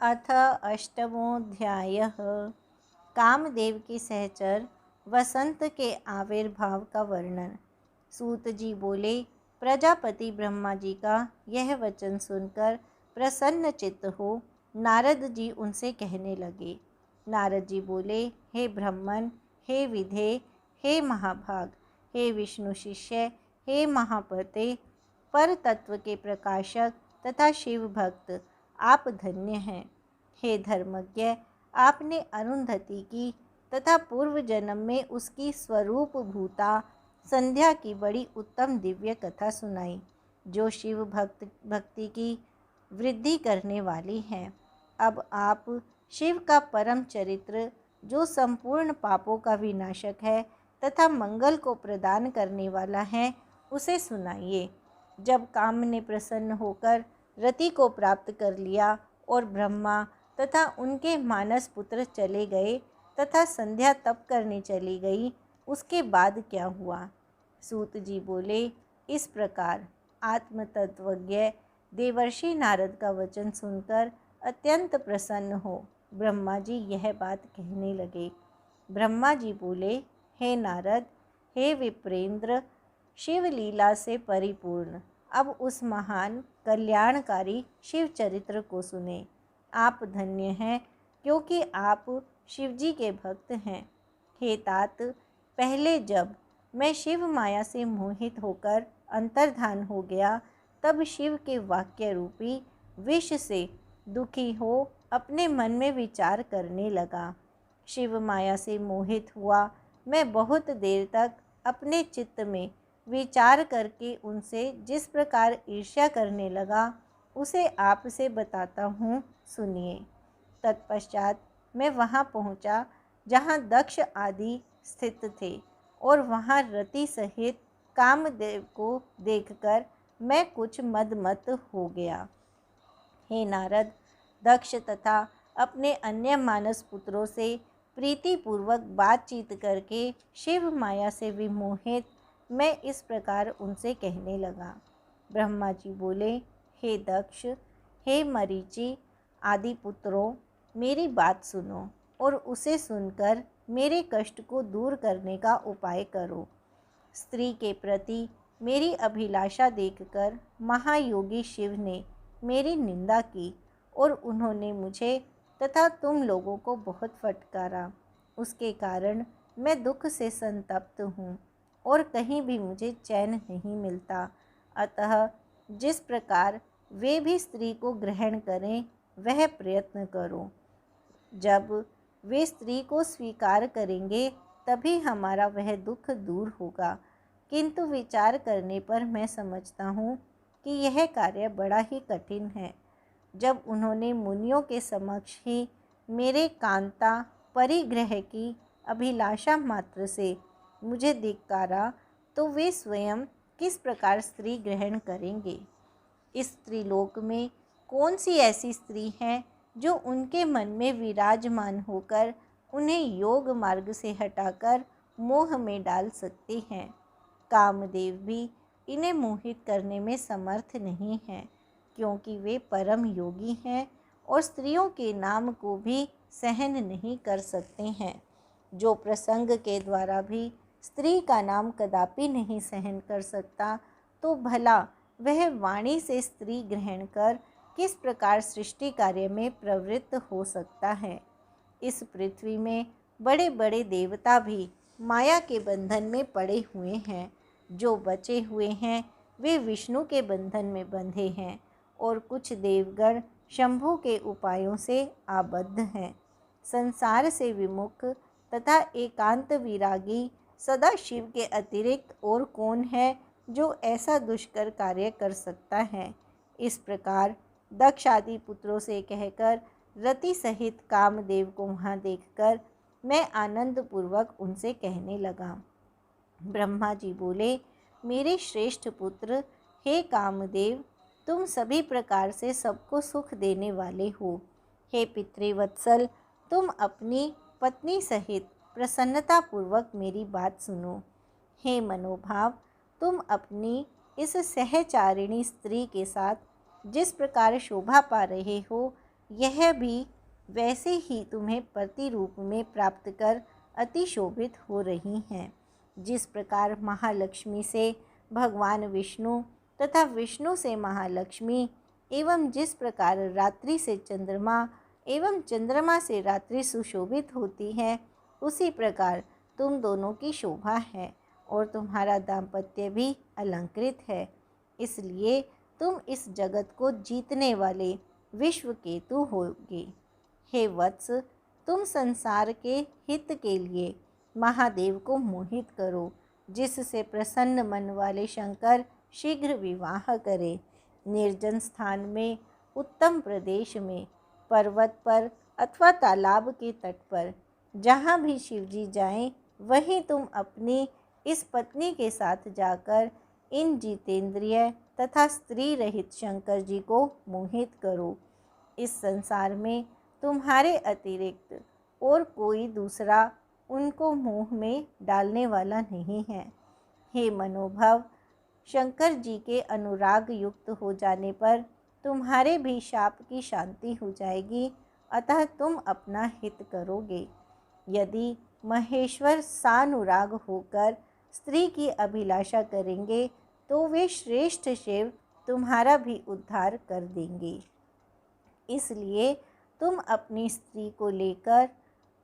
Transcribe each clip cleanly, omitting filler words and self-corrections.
अथ अष्टमोऽध्यायः। कामदेव के सहचर वसंत के आविर्भाव का वर्णन। सूत जी बोले, प्रजापति ब्रह्मा जी का यह वचन सुनकर प्रसन्न चित्त हो नारद जी उनसे कहने लगे। नारद जी बोले, हे ब्रह्मन, हे विधे, हे महाभाग, हे विष्णु शिष्य, हे महापते, पर तत्व के प्रकाशक तथा शिव भक्त, आप धन्य हैं। हे धर्मज्ञ, आपने अरुंधति की तथा पूर्व जन्म में उसकी स्वरूप भूता संध्या की बड़ी उत्तम दिव्य कथा सुनाई, जो शिव भक्ति की वृद्धि करने वाली है। अब आप शिव का परम चरित्र, जो संपूर्ण पापों का विनाशक है तथा मंगल को प्रदान करने वाला है, उसे सुनाइए। जब काम ने प्रसन्न होकर रति को प्राप्त कर लिया और ब्रह्मा तथा उनके मानस पुत्र चले गए तथा संध्या तप करने चली गई, उसके बाद क्या हुआ? सूत जी बोले, इस प्रकार आत्मतत्वज्ञ देवर्षि नारद का वचन सुनकर अत्यंत प्रसन्न हो ब्रह्मा जी यह बात कहने लगे। ब्रह्मा जी बोले, हे नारद, हे विप्रेंद्र, शिव लीला से परिपूर्ण अब उस महान कल्याणकारी शिव चरित्र को सुने। आप धन्य हैं, क्योंकि आप शिवजी के भक्त हैं। हे तात, पहले जब मैं शिव माया से मोहित होकर अंतर्धान हो गया, तब शिव के वाक्य रूपी विष से दुखी हो अपने मन में विचार करने लगा। शिव माया से मोहित हुआ मैं बहुत देर तक अपने चित्त में विचार करके उनसे जिस प्रकार ईर्ष्या करने लगा, उसे आपसे बताता हूँ, सुनिए। तत्पश्चात मैं वहाँ पहुँचा जहाँ दक्ष आदि स्थित थे, और वहाँ रति सहित कामदेव को देखकर मैं कुछ मदमत हो गया। हे नारद, दक्ष तथा अपने अन्य मानस पुत्रों से प्रीतिपूर्वक बातचीत करके शिव माया से विमोहित मैं इस प्रकार उनसे कहने लगा। ब्रह्मा जी बोले, हे दक्ष, हे मरीचि आदि पुत्रों, मेरी बात सुनो और उसे सुनकर मेरे कष्ट को दूर करने का उपाय करो। स्त्री के प्रति मेरी अभिलाषा देखकर महायोगी शिव ने मेरी निंदा की और उन्होंने मुझे तथा तुम लोगों को बहुत फटकारा। उसके कारण मैं दुख से संतप्त हूँ और कहीं भी मुझे चैन नहीं मिलता। अतः जिस प्रकार वे भी स्त्री को ग्रहण करें, वह प्रयत्न करो। जब वे स्त्री को स्वीकार करेंगे, तभी हमारा वह दुख दूर होगा। किंतु विचार करने पर मैं समझता हूँ कि यह कार्य बड़ा ही कठिन है। जब उन्होंने मुनियों के समक्ष ही मेरे कांता परिग्रह की अभिलाषा मात्र से मुझे धिक्कारा, तो वे स्वयं किस प्रकार स्त्री ग्रहण करेंगे? इस स्त्रीलोक में कौन सी ऐसी स्त्री है जो उनके मन में विराजमान होकर उन्हें योग मार्ग से हटाकर मोह में डाल सकती हैं? कामदेव भी इन्हें मोहित करने में समर्थ नहीं हैं, क्योंकि वे परम योगी हैं और स्त्रियों के नाम को भी सहन नहीं कर सकते हैं। जो प्रसंग के द्वारा भी स्त्री का नाम कदापि नहीं सहन कर सकता, तो भला वह वाणी से स्त्री ग्रहण कर किस प्रकार सृष्टि कार्य में प्रवृत्त हो सकता है? इस पृथ्वी में बड़े बड़े देवता भी माया के बंधन में पड़े हुए हैं। जो बचे हुए हैं वे विष्णु के बंधन में बंधे हैं, और कुछ देवगण शंभु के उपायों से आबद्ध हैं। संसार से विमुख तथा एकांत विरागी सदा शिव के अतिरिक्त और कौन है जो ऐसा दुष्कर कार्य कर सकता है? इस प्रकार दक्ष आदि पुत्रों से कहकर रति सहित कामदेव को वहाँ देखकर मैं आनंद पूर्वक उनसे कहने लगा। ब्रह्मा जी बोले, मेरे श्रेष्ठ पुत्र, हे कामदेव, तुम सभी प्रकार से सबको सुख देने वाले हो। हे पितृवत्सल, तुम अपनी पत्नी सहित प्रसन्नतापूर्वक मेरी बात सुनो। हे मनोभाव, तुम अपनी इस सहचारिणी स्त्री के साथ जिस प्रकार शोभा पा रहे हो, यह भी वैसे ही तुम्हें प्रतिरूप में प्राप्त कर अति शोभित हो रही हैं। जिस प्रकार महालक्ष्मी से भगवान विष्णु तथा विष्णु से महालक्ष्मी एवं जिस प्रकार रात्रि से चंद्रमा एवं चंद्रमा से रात्रि सुशोभित होती है, उसी प्रकार तुम दोनों की शोभा है और तुम्हारा दाम्पत्य भी अलंकृत है। इसलिए तुम इस जगत को जीतने वाले विश्व केतु होगे। हे वत्स, तुम संसार के हित के लिए महादेव को मोहित करो, जिससे प्रसन्न मन वाले शंकर शीघ्र विवाह करें। निर्जन स्थान में, उत्तम प्रदेश में, पर्वत पर अथवा तालाब के तट पर, जहाँ भी शिवजी जाएं, वहीं तुम अपनी इस पत्नी के साथ जाकर इन जितेंद्रिय तथा स्त्री रहित शंकर जी को मोहित करो। इस संसार में तुम्हारे अतिरिक्त और कोई दूसरा उनको मोह में डालने वाला नहीं है। हे मनोभव, शंकर जी के अनुराग युक्त हो जाने पर तुम्हारे भी शाप की शांति हो जाएगी, अतः तुम अपना हित करोगे। यदि महेश्वर सानुराग होकर स्त्री की अभिलाषा करेंगे तो वे श्रेष्ठ शिव तुम्हारा भी उद्धार कर देंगे। इसलिए तुम अपनी स्त्री को लेकर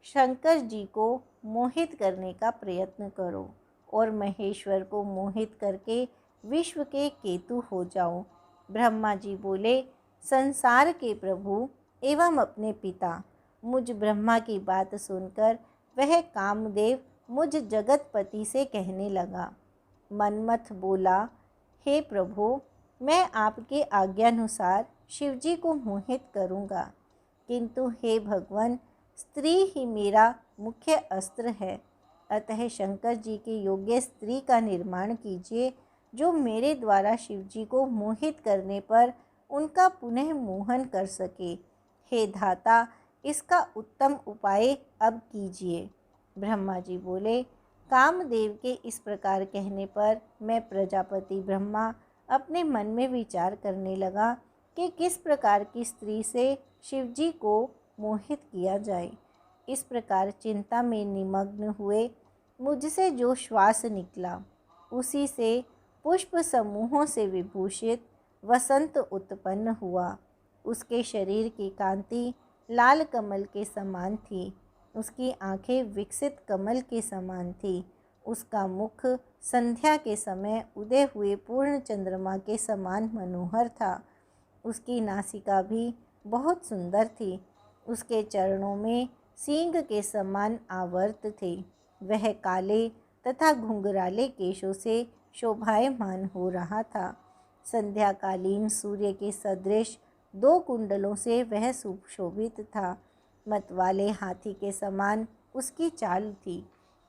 शंकर जी को मोहित करने का प्रयत्न करो और महेश्वर को मोहित करके विश्व के केतु हो जाओ। ब्रह्मा जी बोले, संसार के प्रभु एवं अपने पिता मुझ ब्रह्मा की बात सुनकर वह कामदेव मुझ जगतपति से कहने लगा। मनमथ बोला, हे प्रभु, मैं आपके आज्ञानुसार शिवजी को मोहित करूँगा, किंतु हे भगवान, स्त्री ही मेरा मुख्य अस्त्र है। अतः शंकर जी के योग्य स्त्री का निर्माण कीजिए, जो मेरे द्वारा शिवजी को मोहित करने पर उनका पुनः मोहन कर सके। हे धाता, इसका उत्तम उपाय अब कीजिए। ब्रह्मा जी बोले, कामदेव के इस प्रकार कहने पर मैं प्रजापति ब्रह्मा अपने मन में विचार करने लगा कि किस प्रकार की स्त्री से शिवजी को मोहित किया जाए। इस प्रकार चिंता में निमग्न हुए मुझसे जो श्वास निकला, उसी से पुष्प समूहों से विभूषित वसंत उत्पन्न हुआ। उसके शरीर की कांति लाल कमल के समान थी, उसकी आंखें विकसित कमल के समान थी, उसका मुख संध्या के समय उदय हुए पूर्ण चंद्रमा के समान मनोहर था, उसकी नासिका भी बहुत सुंदर थी, उसके चरणों में सींग के समान आवर्त थे, वह काले तथा घुंघराले केशों से शोभायमान हो रहा था। संध्याकालीन सूर्य के सदृश 2 कुंडलों से वह सुशोभित था। मतवाले हाथी के समान उसकी चाल थी,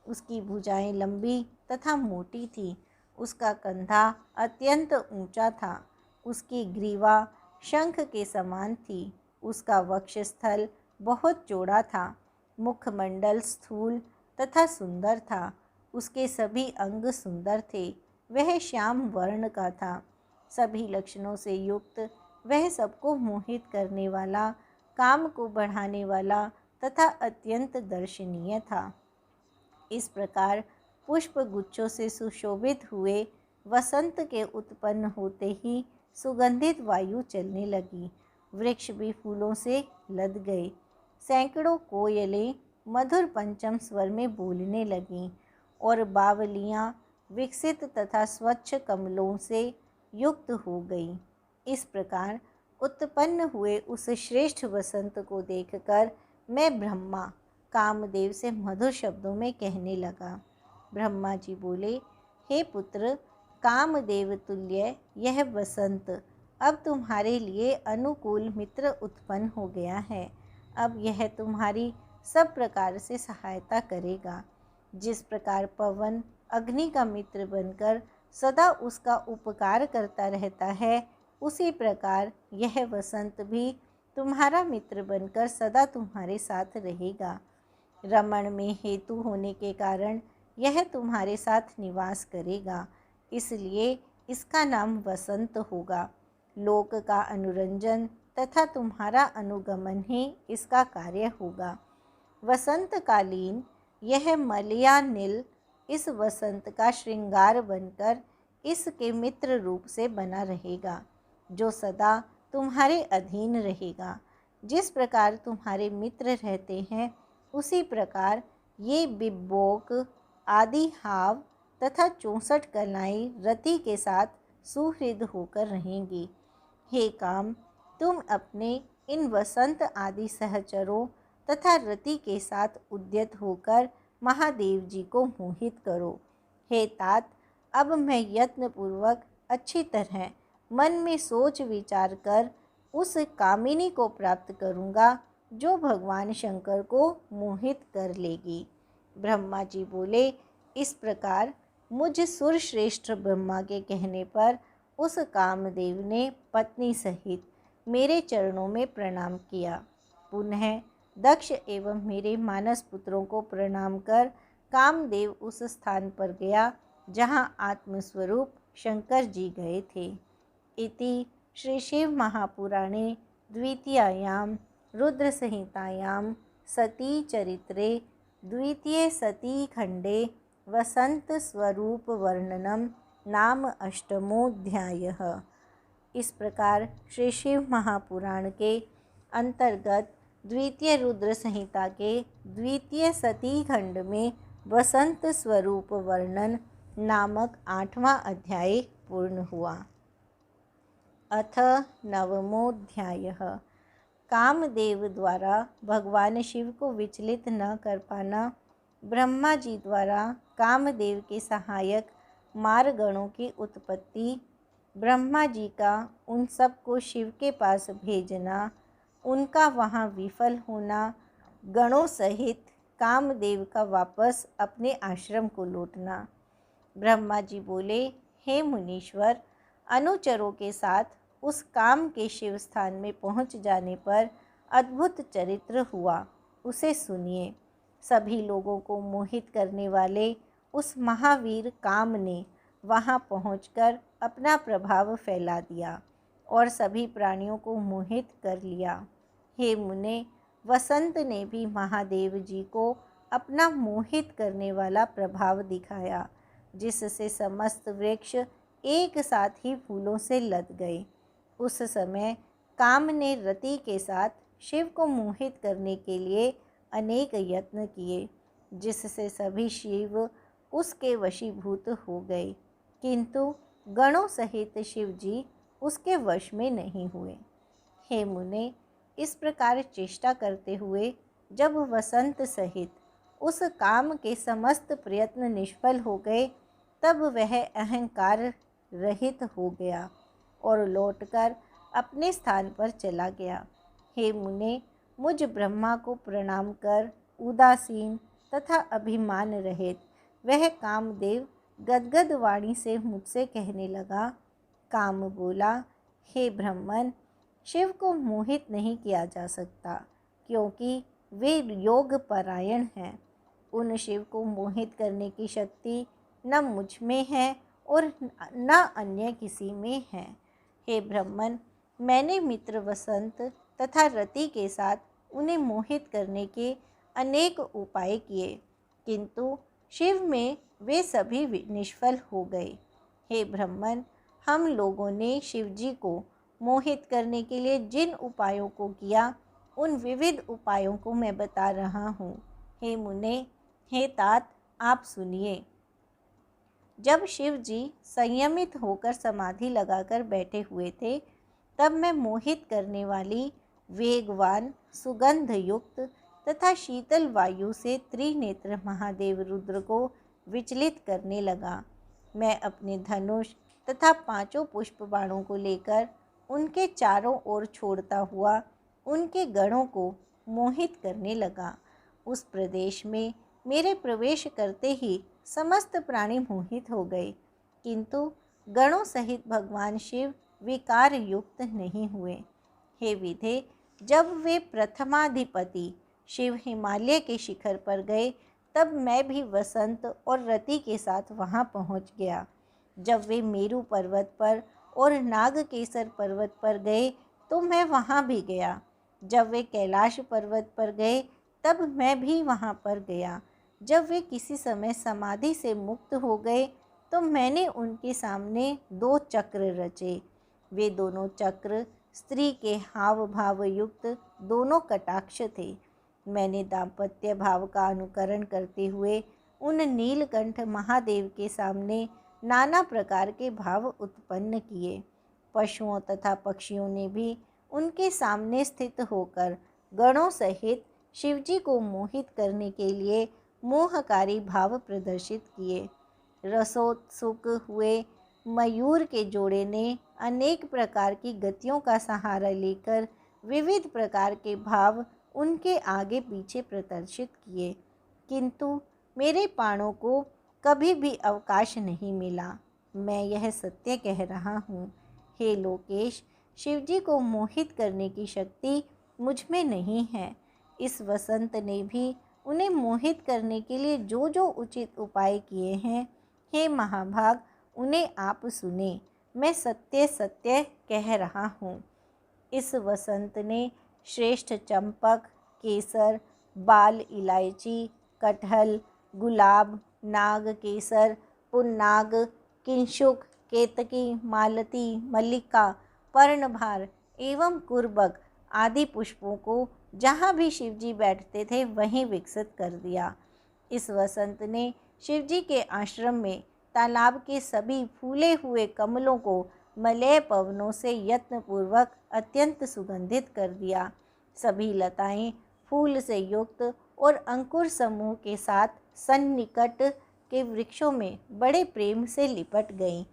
उसकी भुजाएं लंबी तथा मोटी थी, उसका कंधा अत्यंत ऊंचा था, उसकी ग्रीवा शंख के समान थी, उसका वक्षस्थल बहुत चौड़ा था, मुखमंडल स्थूल तथा सुंदर था, उसके सभी अंग सुंदर थे, वह श्याम वर्ण का था। सभी लक्षणों से युक्त वह सबको मोहित करने वाला, काम को बढ़ाने वाला तथा अत्यंत दर्शनीय था। इस प्रकार पुष्प गुच्छों से सुशोभित हुए वसंत के उत्पन्न होते ही सुगंधित वायु चलने लगी, वृक्ष भी फूलों से लद गए, सैकड़ों कोयलें मधुर पंचम स्वर में बोलने लगीं और बावलियाँ विकसित तथा स्वच्छ कमलों से युक्त हो गई। इस प्रकार उत्पन्न हुए उस श्रेष्ठ वसंत को देखकर मैं ब्रह्मा कामदेव से मधुर शब्दों में कहने लगा। ब्रह्मा जी बोले, हे पुत्र, कामदेव तुल्य यह वसंत अब तुम्हारे लिए अनुकूल मित्र उत्पन्न हो गया है। अब यह तुम्हारी सब प्रकार से सहायता करेगा। जिस प्रकार पवन अग्नि का मित्र बनकर सदा उसका उपकार करता रहता है, उसी प्रकार यह वसंत भी तुम्हारा मित्र बनकर सदा तुम्हारे साथ रहेगा। रमण में हेतु होने के कारण यह तुम्हारे साथ निवास करेगा, इसलिए इसका नाम वसंत होगा। लोक का अनुरंजन तथा तुम्हारा अनुगमन ही इसका कार्य होगा। वसंतकालीन यह मलयानिल इस वसंत का श्रृंगार बनकर इसके मित्र रूप से बना रहेगा, जो सदा तुम्हारे अधीन रहेगा। जिस प्रकार तुम्हारे मित्र रहते हैं, उसी प्रकार ये बिब्बोक आदि हाव तथा 64 कलाएं रति के साथ सुहृद होकर रहेंगी। हे काम, तुम अपने इन वसंत आदि सहचरों तथा रति के साथ उद्यत होकर महादेव जी को मोहित करो। हे तात, अब मैं यत्नपूर्वक अच्छी तरह मन में सोच विचार कर उस कामिनी को प्राप्त करूँगा, जो भगवान शंकर को मोहित कर लेगी। ब्रह्मा जी बोले, इस प्रकार मुझ सुरश्रेष्ठ ब्रह्मा के कहने पर उस कामदेव ने पत्नी सहित मेरे चरणों में प्रणाम किया। पुनः दक्ष एवं मेरे मानस पुत्रों को प्रणाम कर कामदेव उस स्थान पर गया जहाँ आत्मस्वरूप शंकर जी गए थे। इति श्री शिव महापुराणे द्वितीयायां रुद्र संहितायां सती चरित्रे द्वितीय सती खंडे वसंत स्वरूप वर्णनम नाम अष्टमोऽध्यायः। इस प्रकार श्री शिव महापुराण के अंतर्गत द्वितीय रुद्र संहिता के द्वितीय सती खंड में वसंत स्वरूप वर्णन नामक 8वां अध्याय पूर्ण हुआ। अथ नवमोऽध्यायः। कामदेव द्वारा भगवान शिव को विचलित न कर पाना। ब्रह्मा जी द्वारा कामदेव के सहायक मारगणों की उत्पत्ति। ब्रह्मा जी का उन सबको शिव के पास भेजना, उनका वहाँ विफल होना, गणों सहित कामदेव का वापस अपने आश्रम को लौटना। ब्रह्मा जी बोले, हे मुनीश्वर, अनुचरों के साथ उस काम के शिव स्थान में पहुँच जाने पर अद्भुत चरित्र हुआ, उसे सुनिए। सभी लोगों को मोहित करने वाले उस महावीर काम ने वहाँ पहुंचकर अपना प्रभाव फैला दिया और सभी प्राणियों को मोहित कर लिया। हे मुने, वसंत ने भी महादेव जी को अपना मोहित करने वाला प्रभाव दिखाया, जिससे समस्त वृक्ष एक साथ ही फूलों से लद गए। उस समय काम ने रति के साथ शिव को मोहित करने के लिए अनेक यत्न किए, जिससे सभी शिव उसके वशीभूत हो गए, किंतु गणों सहित शिव जी उसके वश में नहीं हुए। हे मुने, इस प्रकार चेष्टा करते हुए जब वसंत सहित उस काम के समस्त प्रयत्न निष्फल हो गए, तब वह अहंकार रहित हो गया और लौटकर अपने स्थान पर चला गया। हे मुने, मुझ ब्रह्मा को प्रणाम कर उदासीन तथा अभिमान रहित वह कामदेव गदगद वाणी से मुझसे कहने लगा। काम बोला, हे ब्रह्मन, शिव को मोहित नहीं किया जा सकता, क्योंकि वे योग परायण हैं। उन शिव को मोहित करने की शक्ति न मुझ में है और न अन्य किसी में है। हे ब्रह्मन, मैंने मित्र वसंत तथा रति के साथ उन्हें मोहित करने के अनेक उपाय किए, किंतु शिव में वे सभी निष्फल हो गए। हे ब्रह्मन, हम लोगों ने शिव जी को मोहित करने के लिए जिन उपायों को किया, उन विविध उपायों को मैं बता रहा हूँ। हे मुने, हे तात, आप सुनिए। जब शिव जी संयमित होकर समाधि लगाकर बैठे हुए थे, तब मैं मोहित करने वाली वेगवान सुगंध युक्त तथा शीतल वायु से त्रिनेत्र महादेव रुद्र को विचलित करने लगा। मैं अपने धनुष तथा 5 पुष्प बाणों को लेकर उनके चारों ओर छोड़ता हुआ उनके गणों को मोहित करने लगा। उस प्रदेश में मेरे प्रवेश करते ही समस्त प्राणी मोहित हो गए, किंतु गणों सहित भगवान शिव विकार युक्त नहीं हुए। हे विधे, जब वे प्रथमाधिपति शिव हिमालय के शिखर पर गए, तब मैं भी वसंत और रति के साथ वहां पहुंच गया। जब वे मेरु पर्वत पर और नागकेसर पर्वत पर गए, तो मैं वहाँ भी गया। जब वे कैलाश पर्वत पर गए तब मैं भी वहाँ पर गया। जब वे किसी समय समाधि से मुक्त हो गए तो मैंने उनके सामने 2 चक्र रचे। वे दोनों चक्र स्त्री के हाव भाव युक्त दोनों कटाक्ष थे। मैंने दाम्पत्य भाव का अनुकरण करते हुए उन नीलकंठ महादेव के सामने नाना प्रकार के भाव उत्पन्न किए। पशुओं तथा पक्षियों ने भी उनके सामने स्थित होकर गणों सहित शिवजी को मोहित करने के लिए मोहकारी भाव प्रदर्शित किए। रसोत्सुक हुए मयूर के जोड़े ने अनेक प्रकार की गतियों का सहारा लेकर विविध प्रकार के भाव उनके आगे पीछे प्रदर्शित किए, किंतु मेरे प्राणों को कभी भी अवकाश नहीं मिला। मैं यह सत्य कह रहा हूँ। हे लोकेश, शिवजी को मोहित करने की शक्ति मुझ में नहीं है। इस वसंत ने भी उन्हें मोहित करने के लिए जो जो उचित उपाय किए हैं, हे महाभाग, उन्हें आप सुने। मैं सत्य सत्य कह रहा हूँ। इस वसंत ने श्रेष्ठ चंपक, केसर, बाल इलायची, कटहल, गुलाब, नाग केसर, पुन्नाग, किंशुक, केतकी, मालती, मल्लिका, पर्णभार एवं कुर्बक आदि पुष्पों को जहाँ भी शिवजी बैठते थे वहीं विकसित कर दिया। इस वसंत ने शिवजी के आश्रम में तालाब के सभी फूले हुए कमलों को मलय पवनों से यत्नपूर्वक अत्यंत सुगंधित कर दिया। सभी लताएं फूल से युक्त और अंकुर समूह के साथ सन्निकट के वृक्षों में बड़े प्रेम से लिपट गईं।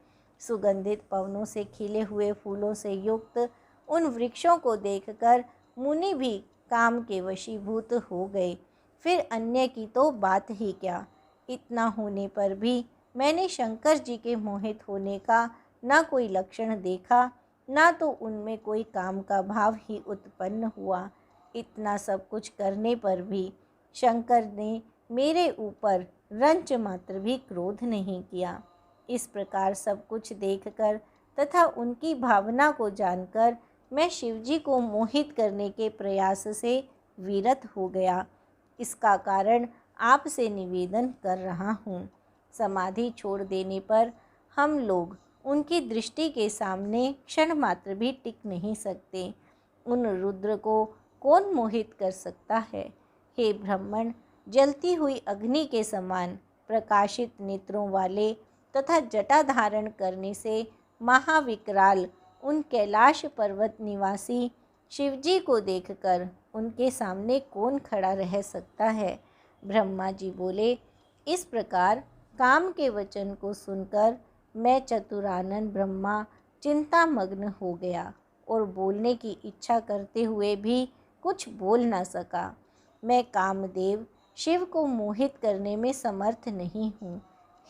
सुगंधित पवनों से खिले हुए फूलों से युक्त उन वृक्षों को देखकर मुनि भी काम के वशीभूत हो गए। फिर अन्य की तो बात ही क्या। इतना होने पर भी मैंने शंकर जी के मोहित होने का ना कोई लक्षण देखा, ना तो उनमें कोई काम का भाव ही उत्पन्न हुआ। इतना सब कुछ करने पर भी शंकर ने मेरे ऊपर रंच मात्र भी क्रोध नहीं किया। इस प्रकार सब कुछ देखकर तथा उनकी भावना को जानकर मैं शिवजी को मोहित करने के प्रयास से विरत हो गया। इसका कारण आपसे निवेदन कर रहा हूँ। समाधि छोड़ देने पर हम लोग उनकी दृष्टि के सामने क्षण मात्र भी टिक नहीं सकते। उन रुद्र को कौन मोहित कर सकता है। हे ब्राह्मण, जलती हुई अग्नि के समान प्रकाशित नेत्रों वाले तथा जटा धारण करने से महाविकराल उन कैलाश पर्वत निवासी शिवजी को देखकर उनके सामने कौन खड़ा रह सकता है। ब्रह्मा जी बोले, इस प्रकार काम के वचन को सुनकर मैं चतुरानन ब्रह्मा चिंतामग्न हो गया और बोलने की इच्छा करते हुए भी कुछ बोल न सका। मैं कामदेव शिव को मोहित करने में समर्थ नहीं हूँ।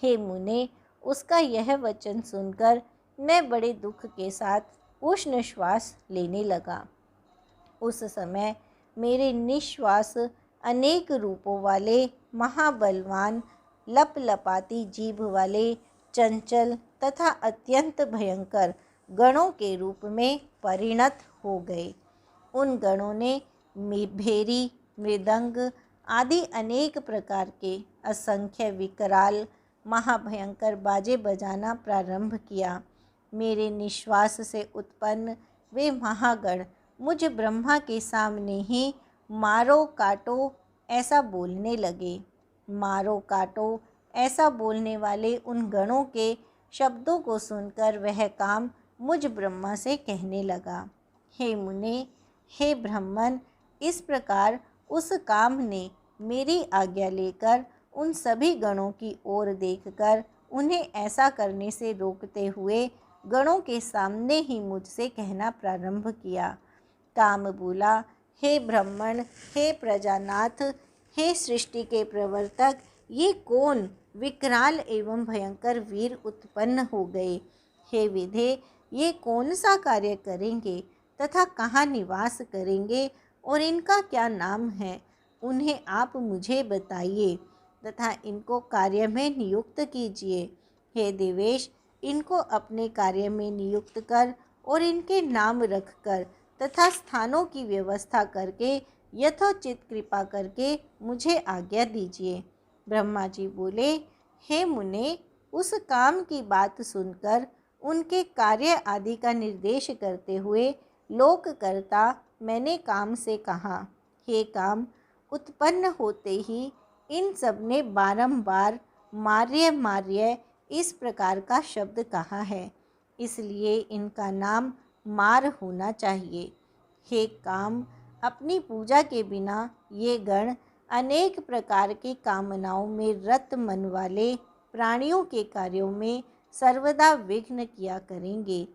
हे मुने, उसका यह वचन सुनकर मैं बड़े दुख के साथ उष्ण श्वास लेने लगा। उस समय मेरे निश्वास अनेक रूपों वाले महाबलवान लपलपाती जीभ वाले चंचल तथा अत्यंत भयंकर गणों के रूप में परिणत हो गए। उन गणों ने भेरी, मृदंग आदि अनेक प्रकार के असंख्य विकराल महाभयंकर बाजे बजाना प्रारंभ किया। मेरे निश्वास से उत्पन्न वे महागण मुझ ब्रह्मा के सामने ही मारो काटो ऐसा बोलने लगे। मारो काटो ऐसा बोलने वाले उन गणों के शब्दों को सुनकर वह काम मुझ ब्रह्मा से कहने लगा। हे मुने, हे ब्राह्मण, इस प्रकार उस काम ने मेरी आज्ञा लेकर उन सभी गणों की ओर देखकर उन्हें ऐसा करने से रोकते हुए गणों के सामने ही मुझसे कहना प्रारंभ किया। काम बोला, हे ब्राह्मण, हे प्रजानाथ, हे सृष्टि के प्रवर्तक, ये कौन विकराल एवं भयंकर वीर उत्पन्न हो गए। हे विधे, ये कौन सा कार्य करेंगे तथा कहाँ निवास करेंगे और इनका क्या नाम है, उन्हें आप मुझे बताइए तथा इनको कार्य में नियुक्त कीजिए। हे देवेश, इनको अपने कार्य में नियुक्त कर और इनके नाम रखकर तथा स्थानों की व्यवस्था करके यथोचित कृपा करके मुझे आज्ञा दीजिए। ब्रह्मा जी बोले, हे मुने, उस काम की बात सुनकर उनके कार्य आदि का निर्देश करते हुए लोककर्ता मैंने काम से कहा, हे काम, उत्पन्न होते ही इन सब ने बारंबार मार्य मार्य इस प्रकार का शब्द कहा है, इसलिए इनका नाम मार होना चाहिए। हे काम, अपनी पूजा के बिना ये गण अनेक प्रकार की कामनाओं में रत मन वाले प्राणियों के कार्यों में सर्वदा विघ्न किया करेंगे।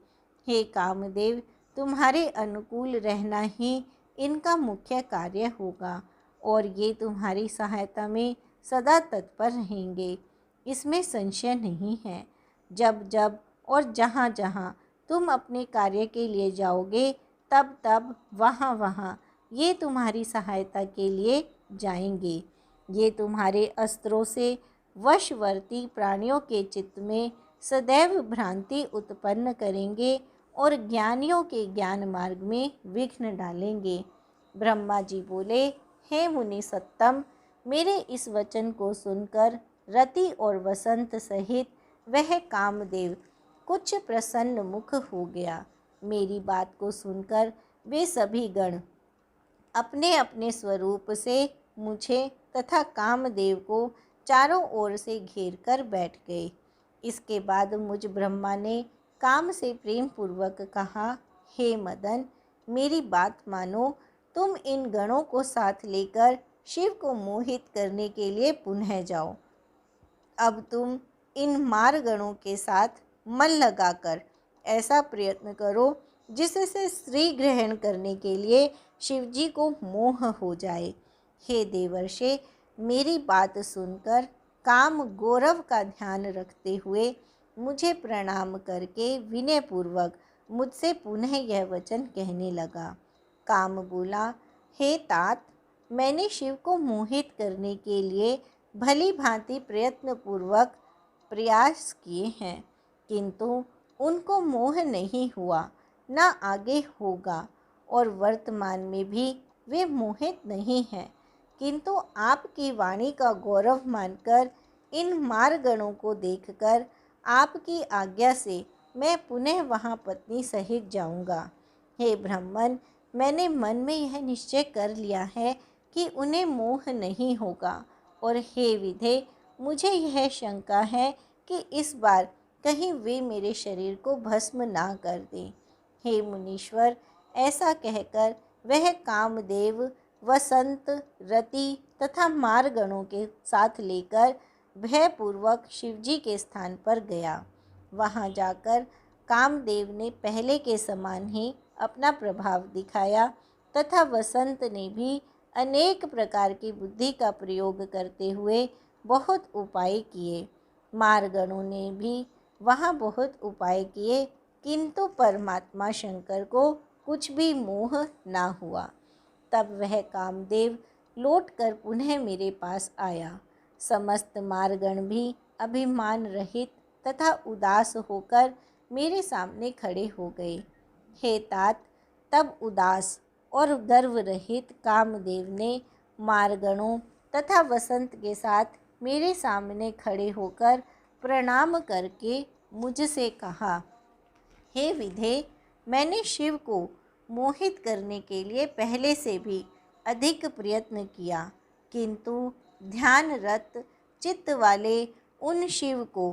हे कामदेव, तुम्हारे अनुकूल रहना ही इनका मुख्य कार्य होगा और ये तुम्हारी सहायता में सदा तत्पर रहेंगे, इसमें संशय नहीं है। जब जब और जहाँ जहाँ तुम अपने कार्य के लिए जाओगे, तब तब वहाँ वहाँ ये तुम्हारी सहायता के लिए जाएंगे। ये तुम्हारे अस्त्रों से वशवर्ती प्राणियों के चित्त में सदैव भ्रांति उत्पन्न करेंगे और ज्ञानियों के ज्ञान मार्ग में विघ्न डालेंगे। ब्रह्मा जी बोले, हे मुनि सत्तम, मेरे इस वचन को सुनकर रति और वसंत सहित वह कामदेव कुछ प्रसन्न मुख हो गया। मेरी बात को सुनकर वे सभी गण अपने अपने स्वरूप से मुझे तथा कामदेव को चारों ओर से घेर कर बैठ गए। इसके बाद मुझ ब्रह्मा ने काम से प्रेम पूर्वक कहा, हे मदन, मेरी बात मानो, तुम इन गणों को साथ लेकर शिव को मोहित करने के लिए पुनः जाओ। अब तुम इन मार गणों के साथ मन लगाकर ऐसा प्रयत्न करो जिससे स्त्री ग्रहण करने के लिए शिवजी को मोह हो जाए। हे देवर्षे, मेरी बात सुनकर काम गौरव का ध्यान रखते हुए मुझे प्रणाम करके विनय पूर्वक मुझसे पुनः यह वचन कहने लगा। काम बोला, हे तात, मैंने शिव को मोहित करने के लिए भली भांति प्रयत्न पूर्वक प्रयास किए हैं, किंतु उनको मोह नहीं हुआ, न आगे होगा और वर्तमान में भी वे मोहित नहीं हैं। किंतु आपकी वाणी का गौरव मानकर इन मारगणों को देखकर आपकी आज्ञा से मैं पुनः वहाँ पत्नी सहित जाऊँगा। हे ब्राह्मण, मैंने मन में यह निश्चय कर लिया है कि उन्हें मोह नहीं होगा और हे विधे, मुझे यह शंका है कि इस बार कहीं वे मेरे शरीर को भस्म ना कर दें। हे मुनीश्वर, ऐसा कहकर वह कामदेव वसंत, रति तथा मारगणों के साथ लेकर भयपूर्वक शिवजी के स्थान पर गया। वहाँ जाकर कामदेव ने पहले के समान ही अपना प्रभाव दिखाया तथा वसंत ने भी अनेक प्रकार की बुद्धि का प्रयोग करते हुए बहुत उपाय किए। मारगणों ने भी वहाँ बहुत उपाय किए, किंतु परमात्मा शंकर को कुछ भी मोह ना हुआ। तब वह कामदेव लौटकर पुनः मेरे पास आया। समस्त मारगण भी अभिमान रहित तथा उदास होकर मेरे सामने खड़े हो गए। हे तात, तब उदास और गर्व रहित कामदेव ने मारगणों तथा वसंत के साथ मेरे सामने खड़े होकर प्रणाम करके मुझसे कहा, हे विधे, मैंने शिव को मोहित करने के लिए पहले से भी अधिक प्रयत्न किया, किंतु ध्यानरत चित्त वाले उन शिव को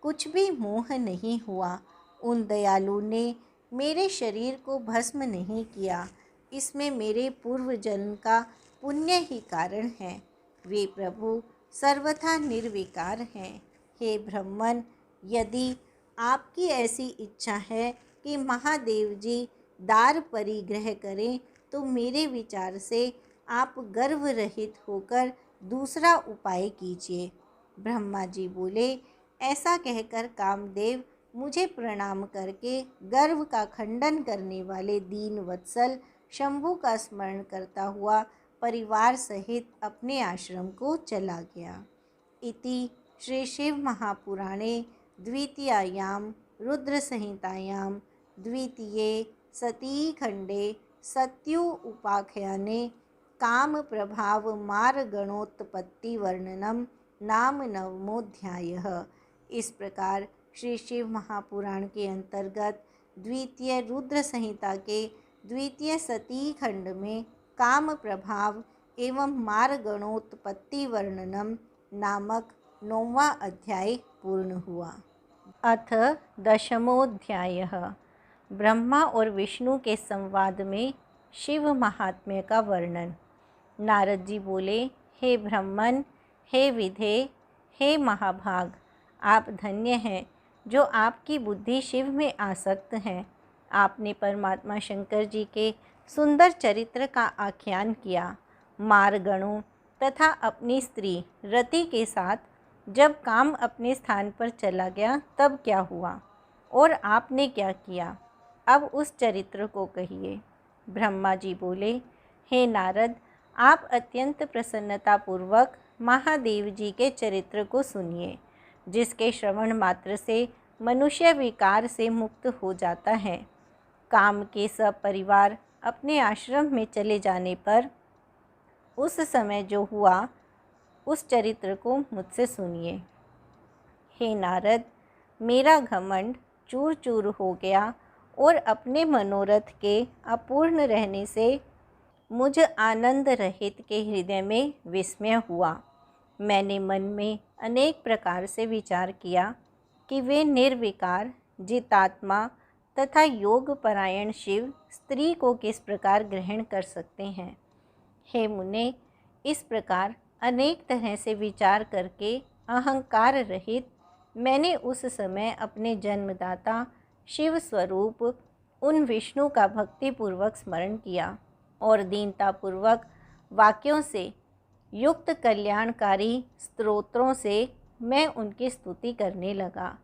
कुछ भी मोह नहीं हुआ। उन दयालु ने मेरे शरीर को भस्म नहीं किया, इसमें मेरे पूर्व जन्म का पुण्य ही कारण है। वे प्रभु सर्वथा निर्विकार हैं। हे ब्रह्मन, यदि आपकी ऐसी इच्छा है कि महादेव जी दार परिग्रह करें, तो मेरे विचार से आप गर्व रहित होकर दूसरा उपाय कीजिए। ब्रह्मा जी बोले, ऐसा कहकर कामदेव मुझे प्रणाम करके गर्व का खंडन करने वाले दीन वत्सल शंभु का स्मरण करता हुआ परिवार सहित अपने आश्रम को चला गया। इति श्री शिव महापुराणे द्वितीयायां रुद्र संहितायां द्वितीये सती खंडे सत्यु उपाख्याने काम प्रभाव मार गणोत्पत्ति वर्णनम नाम नवमोध्यायः। इस प्रकार श्री शिव महापुराण के अंतर्गत द्वितीय रुद्र संहिता के द्वितीय सती खंड में काम प्रभाव एवं मार गणोत्पत्ति वर्णनम नामक 9वां अध्याय पूर्ण हुआ। अथ 10मोऽध्यायः। ब्रह्मा और विष्णु के संवाद में शिव महात्म्य का वर्णन। नारद जी बोले, हे ब्रह्मन, हे विधे, हे महाभाग, आप धन्य हैं जो आपकी बुद्धि शिव में आसक्त है। आपने परमात्मा शंकर जी के सुंदर चरित्र का आख्यान किया। मारगणों तथा अपनी स्त्री रति के साथ जब काम अपने स्थान पर चला गया तब क्या हुआ और आपने क्या किया, अब उस चरित्र को कहिए। ब्रह्मा जी बोले, हे नारद, आप अत्यंत प्रसन्नतापूर्वक महादेव जी के चरित्र को सुनिए, जिसके श्रवण मात्र से मनुष्य विकार से मुक्त हो जाता है। काम के सब परिवार अपने आश्रम में चले जाने पर उस समय जो हुआ उस चरित्र को मुझसे सुनिए। हे नारद, मेरा घमंड चूर चूर हो गया और अपने मनोरथ के अपूर्ण रहने से मुझ आनंद रहित के हृदय में विस्मय हुआ। मैंने मन में अनेक प्रकार से विचार किया कि वे निर्विकार जितात्मा तथा योग परायण शिव स्त्री को किस प्रकार ग्रहण कर सकते हैं। हे मुने, इस प्रकार अनेक तरह से विचार करके अहंकार रहित मैंने उस समय अपने जन्मदाता शिव स्वरूप उन विष्णु का भक्तिपूर्वक स्मरण किया और दीनतापूर्वक वाक्यों से युक्त कल्याणकारी स्तोत्रों से मैं उनकी स्तुति करने लगा।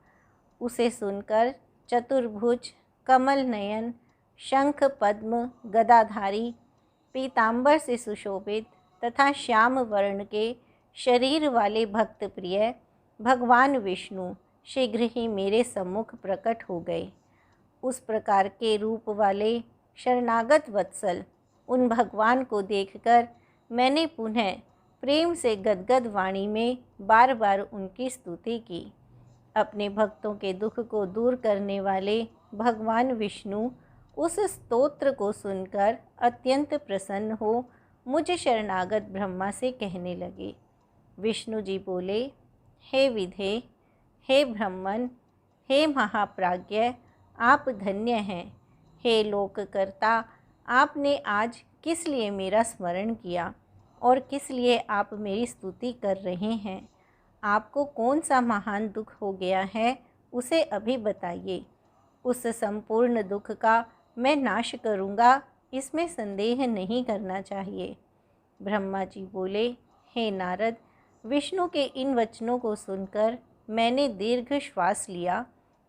उसे सुनकर चतुर्भुज, कमल नयन, शंख पद्म गदाधारी, पीतांबर से सुशोभित तथा श्याम वर्ण के शरीर वाले भक्त प्रिय भगवान विष्णु शीघ्र ही मेरे सम्मुख प्रकट हो गए। उस प्रकार के रूप वाले शरणागत वत्सल उन भगवान को देखकर मैंने पुनः प्रेम से गदगद वाणी में बार बार उनकी स्तुति की। अपने भक्तों के दुख को दूर करने वाले भगवान विष्णु उस स्तोत्र को सुनकर अत्यंत प्रसन्न हो मुझ शरणागत ब्रह्मा से कहने लगे। विष्णु जी बोले, हे विधे, हे ब्रह्मन, हे महाप्राज्ञ, आप धन्य हैं। हे लोककर्ता, आपने आज किस लिए मेरा स्मरण किया और किस लिए आप मेरी स्तुति कर रहे हैं। आपको कौन सा महान दुख हो गया है, उसे अभी बताइए। उस संपूर्ण दुख का मैं नाश करूँगा, इसमें संदेह नहीं करना चाहिए। ब्रह्मा जी बोले, हे नारद, विष्णु के इन वचनों को सुनकर मैंने दीर्घ श्वास लिया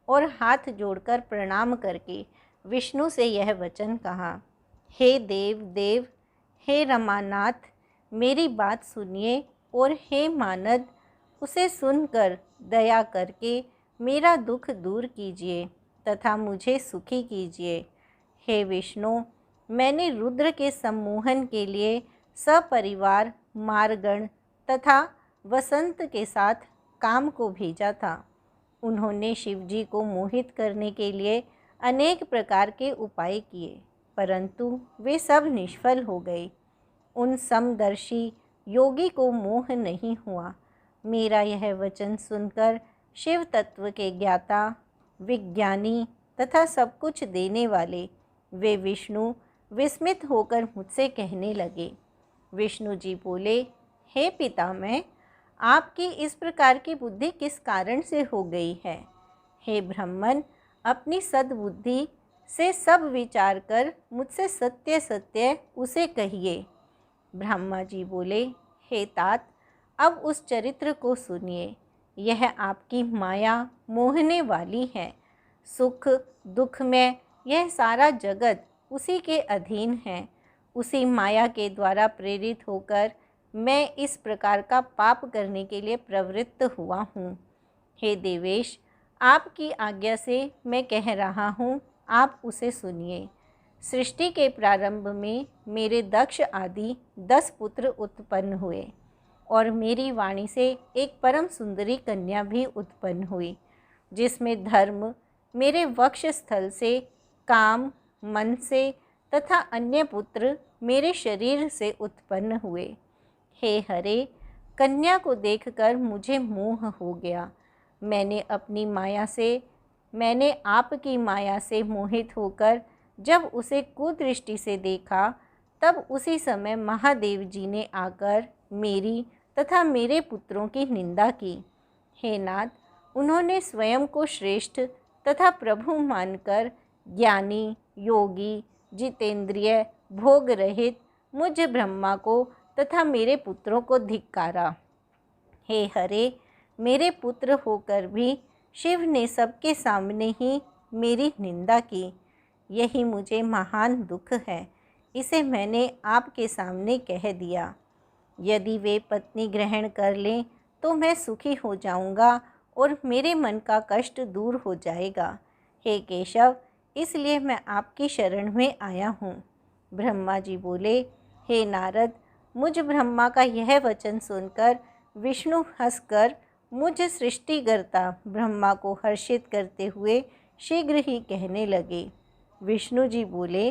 और हाथ जोड़कर प्रणाम करके विष्णु से यह वचन कहा, हे देव देव, हे रमानाथ, मेरी बात सुनिए और हे मानद, उसे सुनकर दया करके मेरा दुख दूर कीजिए तथा मुझे सुखी कीजिए। हे विष्णु, मैंने रुद्र के सम्मोहन के लिए सपरिवार मारगण तथा वसंत के साथ काम को भेजा था। उन्होंने शिवजी को मोहित करने के लिए अनेक प्रकार के उपाय किए, परंतु वे सब निष्फल हो गए। उन समदर्शी योगी को मोह नहीं हुआ। मेरा यह वचन सुनकर शिव तत्व के ज्ञाता, विज्ञानी तथा सब कुछ देने वाले वे विष्णु विस्मित होकर मुझसे कहने लगे। विष्णु जी बोले, हे पितामह, आपकी इस प्रकार की बुद्धि किस कारण से हो गई है। हे ब्रह्मन, अपनी सद्बुद्धि से सब विचार कर मुझसे सत्य सत्य उसे कहिए। ब्रह्मा जी बोले, हे तात, अब उस चरित्र को सुनिए। यह आपकी माया मोहने वाली है। सुख दुख में यह सारा जगत उसी के अधीन है। उसी माया के द्वारा प्रेरित होकर मैं इस प्रकार का पाप करने के लिए प्रवृत्त हुआ हूँ। हे देवेश, आपकी आज्ञा से मैं कह रहा हूँ, आप उसे सुनिए। सृष्टि के प्रारंभ में मेरे दक्ष आदि 10 पुत्र उत्पन्न हुए और मेरी वाणी से एक परम सुंदरी कन्या भी उत्पन्न हुई, जिसमें धर्म मेरे वक्ष स्थल से, काम मन से तथा अन्य पुत्र मेरे शरीर से उत्पन्न हुए। हे हरे, कन्या को देखकर मुझे मोह हो गया। मैंने आपकी माया से मोहित होकर जब उसे कुदृष्टि से देखा, तब उसी समय महादेव जी ने आकर मेरी तथा मेरे पुत्रों की निंदा की। हे नाथ, उन्होंने स्वयं को श्रेष्ठ तथा प्रभु मानकर ज्ञानी, योगी, जितेंद्रिय, भोग रहित मुझ ब्रह्मा को तथा मेरे पुत्रों को धिक्कारा। हे हरे, मेरे पुत्र होकर भी शिव ने सबके सामने ही मेरी निंदा की। यही मुझे महान दुख है, इसे मैंने आपके सामने कह दिया। यदि वे पत्नी ग्रहण कर लें तो मैं सुखी हो जाऊंगा और मेरे मन का कष्ट दूर हो जाएगा। हे केशव, इसलिए मैं आपकी शरण में आया हूँ। ब्रह्मा जी बोले, हे नारद, मुझ ब्रह्मा का यह वचन सुनकर विष्णु हंसकर मुझ सृष्टिकर्ता ब्रह्मा को हर्षित करते हुए शीघ्र ही कहने लगे। विष्णु जी बोले,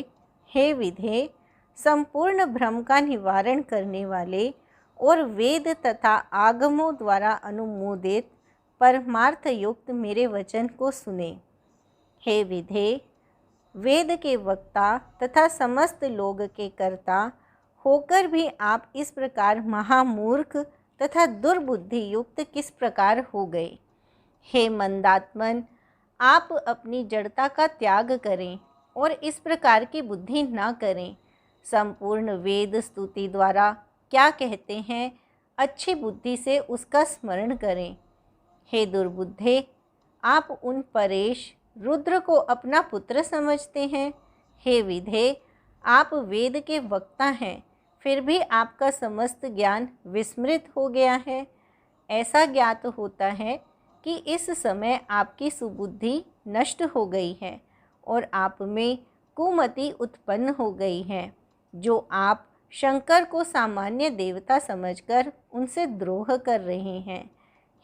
हे विधे, संपूर्ण भ्रम का निवारण करने वाले और वेद तथा आगमों द्वारा अनुमोदित परमार्थ युक्त मेरे वचन को सुने। हे विधे, वेद के वक्ता तथा समस्त लोग के कर्ता होकर भी आप इस प्रकार महामूर्ख तथा दुर्बुद्धि युक्त किस प्रकार हो गए। हे मंदात्मन, आप अपनी जड़ता का त्याग करें और इस प्रकार की बुद्धि न करें। संपूर्ण वेद स्तुति द्वारा क्या कहते हैं, अच्छी बुद्धि से उसका स्मरण करें। हे दुर्बुद्धे, आप उन परेश रुद्र को अपना पुत्र समझते हैं। हे विधे, आप वेद के वक्ता हैं, फिर भी आपका समस्त ज्ञान विस्मृत हो गया है। ऐसा ज्ञात होता है कि इस समय आपकी सुबुद्धि नष्ट हो गई है और आप में कुमति उत्पन्न हो गई है, जो आप शंकर को सामान्य देवता समझकर उनसे द्रोह कर रहे हैं।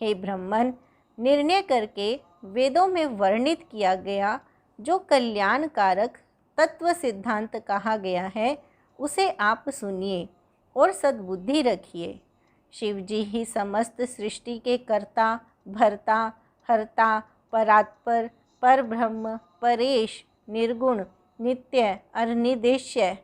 हे ब्राह्मण, निर्णय करके वेदों में वर्णित किया गया जो कल्याणकारक तत्व सिद्धांत कहा गया है, उसे आप सुनिए और सद्बुद्धि रखिए। शिवजी ही समस्त सृष्टि के कर्ता, भर्ता, हर्ता, परात्पर, परब्रह्म, परेश, निर्गुण, नित्य, अनिर्देश्य,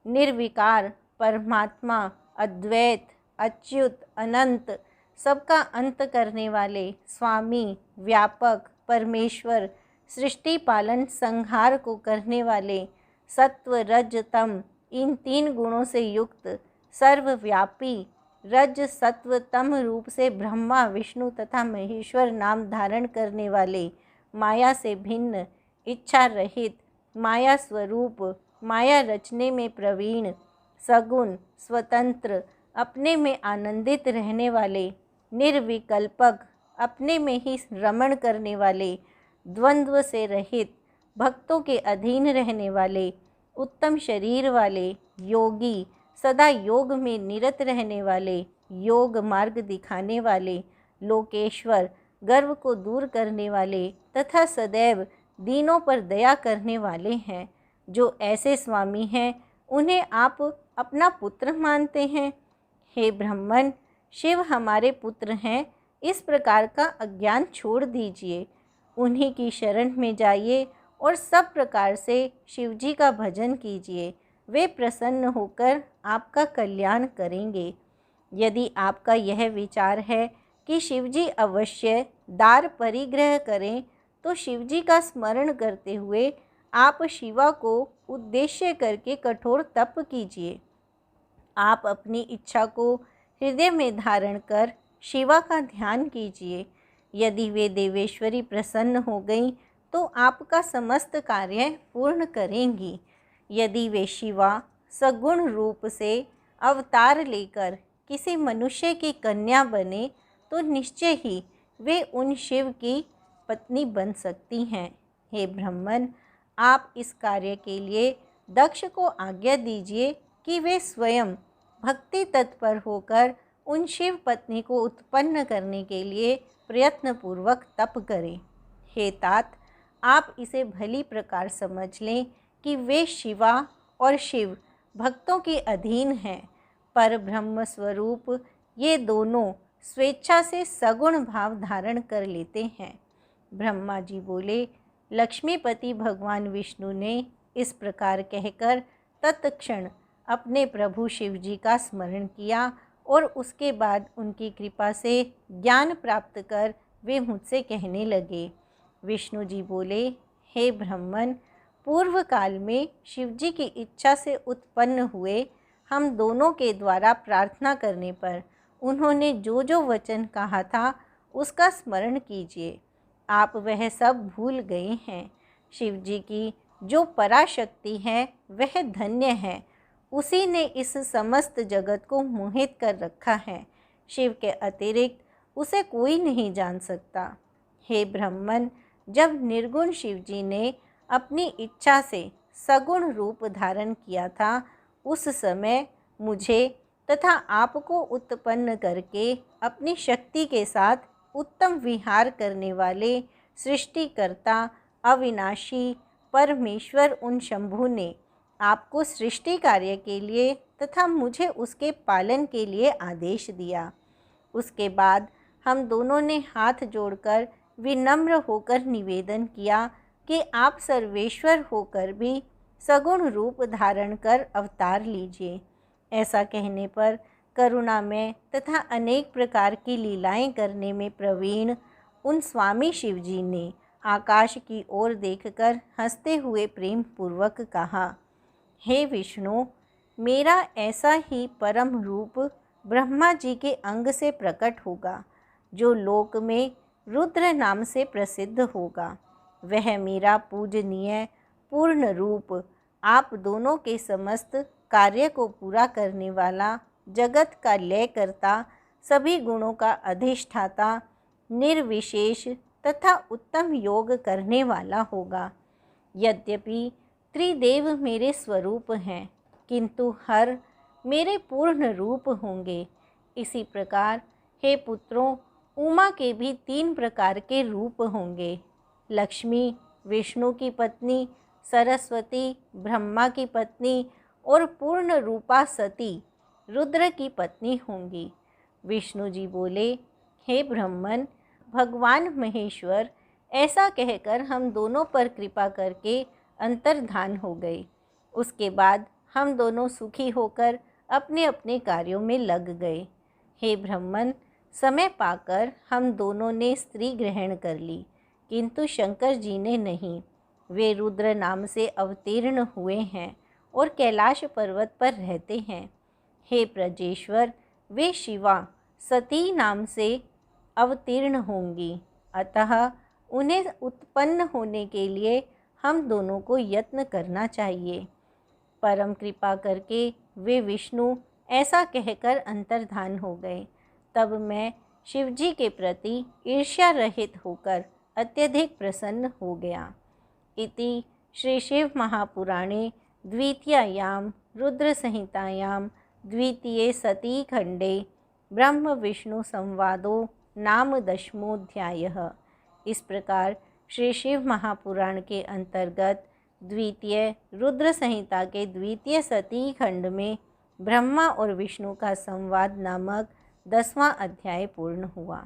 निर्विकार, परमात्मा, अद्वैत, अच्युत, अनंत, सबका अंत करने वाले, स्वामी, व्यापक, परमेश्वर, सृष्टि पालन संहार को करने वाले, सत्व रज तम, इन 3 गुणों से युक्त, सर्वव्यापी, रज सत्व तम रूप से ब्रह्मा, विष्णु तथा महेश्वर नाम धारण करने वाले, माया से भिन्न, इच्छा रहित, माया स्वरूप, माया रचने में प्रवीण, सगुण, स्वतंत्र, अपने में आनंदित रहने वाले, निर्विकल्पक, अपने में ही रमण करने वाले, द्वंद्व से रहित, भक्तों के अधीन रहने वाले, उत्तम शरीर वाले, योगी, सदा योग में निरत रहने वाले, योग मार्ग दिखाने वाले, लोकेश्वर, गर्व को दूर करने वाले तथा सदैव दीनों पर दया करने वाले हैं। जो ऐसे स्वामी हैं, उन्हें आप अपना पुत्र मानते हैं। हे ब्राह्मण, शिव हमारे पुत्र हैं, इस प्रकार का अज्ञान छोड़ दीजिए। उन्हीं की शरण में जाइए और सब प्रकार से शिवजी का भजन कीजिए। वे प्रसन्न होकर आपका कल्याण करेंगे। यदि आपका यह विचार है कि शिवजी अवश्य दार परिग्रह करें, तो शिवजी का स्मरण करते हुए आप शिवा को उद्देश्य करके कठोर तप कीजिए। आप अपनी इच्छा को हृदय में धारण कर शिवा का ध्यान कीजिए। यदि वे देवेश्वरी प्रसन्न हो गईं, तो आपका समस्त कार्य पूर्ण करेंगी। यदि वे शिवा सगुण रूप से अवतार लेकर किसी मनुष्य की कन्या बने, तो निश्चय ही वे उन शिव की पत्नी बन सकती हैं। हे ब्राह्मण, आप इस कार्य के लिए दक्ष को आज्ञा दीजिए कि वे स्वयं भक्ति तत्पर होकर उन शिव पत्नी को उत्पन्न करने के लिए प्रयत्नपूर्वक तप करें। हे तात, आप इसे भली प्रकार समझ लें कि वे शिवा और शिव भक्तों के अधीन हैं। पर ब्रह्म स्वरूप ये दोनों स्वेच्छा से सगुण भाव धारण कर लेते हैं। ब्रह्मा जी बोले, लक्ष्मीपति भगवान विष्णु ने इस प्रकार कहकर तत्क्षण अपने प्रभु शिव जी का स्मरण किया और उसके बाद उनकी कृपा से ज्ञान प्राप्त कर वे मुझसे कहने लगे। विष्णु जी बोले, हे ब्राह्मण, पूर्व काल में शिव जी की इच्छा से उत्पन्न हुए हम दोनों के द्वारा प्रार्थना करने पर उन्होंने जो जो वचन कहा था उसका स्मरण कीजिए। आप वह सब भूल गए हैं। शिव जी की जो पराशक्ति है वह धन्य है, उसी ने इस समस्त जगत को मोहित कर रखा है। शिव के अतिरिक्त उसे कोई नहीं जान सकता। हे ब्राह्मण, जब निर्गुण शिव जी ने अपनी इच्छा से सगुण रूप धारण किया था, उस समय मुझे तथा आपको उत्पन्न करके अपनी शक्ति के साथ उत्तम विहार करने वाले सृष्टिकर्ता अविनाशी परमेश्वर उन शंभु ने आपको सृष्टि कार्य के लिए तथा मुझे उसके पालन के लिए आदेश दिया। उसके बाद हम दोनों ने हाथ जोड़कर विनम्र होकर निवेदन किया कि आप सर्वेश्वर होकर भी सगुण रूप धारण कर अवतार लीजिए। ऐसा कहने पर करुणामय तथा अनेक प्रकार की लीलाएं करने में प्रवीण उन स्वामी शिव जी ने आकाश की ओर देखकर हंसते हुए प्रेम पूर्वक कहा, हे विष्णु, मेरा ऐसा ही परम रूप ब्रह्मा जी के अंग से प्रकट होगा, जो लोक में रुद्र नाम से प्रसिद्ध होगा। वह मेरा पूजनीय पूर्ण रूप आप दोनों के समस्त कार्य को पूरा करने वाला, जगत का लय करता, सभी गुणों का अधिष्ठाता, निर्विशेष तथा उत्तम योग करने वाला होगा। यद्यपि त्रिदेव मेरे स्वरूप हैं, किंतु हर मेरे पूर्ण रूप होंगे। इसी प्रकार हे पुत्रों, उमा के भी 3 प्रकार के रूप होंगे। लक्ष्मी विष्णु की पत्नी, सरस्वती ब्रह्मा की पत्नी और पूर्ण रूपा सती रुद्र की पत्नी होंगी। विष्णु जी बोले, हे ब्राह्मण, भगवान महेश्वर ऐसा कहकर हम दोनों पर कृपा करके अंतर्धान हो गए। उसके बाद हम दोनों सुखी होकर अपने अपने कार्यों में लग गए। हे ब्राह्मण, समय पाकर हम दोनों ने स्त्री ग्रहण कर ली, किंतु शंकर जी ने नहीं। वे रुद्र नाम से अवतीर्ण हुए हैं और कैलाश पर्वत पर रहते हैं। हे प्रजेश्वर, वे शिवा सती नाम से अवतीर्ण होंगी, अतः उन्हें उत्पन्न होने के लिए हम दोनों को यत्न करना चाहिए। परम कृपा करके वे विष्णु ऐसा कहकर अंतर्धान हो गए। तब मैं शिवजी के प्रति ईर्ष्या रहित होकर अत्यधिक प्रसन्न हो गया। इति श्री शिव महापुराणे द्वितीयायां रुद्र संहितायां द्वितीये सती खंडे ब्रह्म विष्णु संवादो नाम 10वाध्यायः। इस प्रकार श्री शिव महापुराण के अंतर्गत द्वितीय रुद्र संहिता के द्वितीय सती खंड में ब्रह्मा और विष्णु का संवाद नामक 10वां अध्याय पूर्ण हुआ।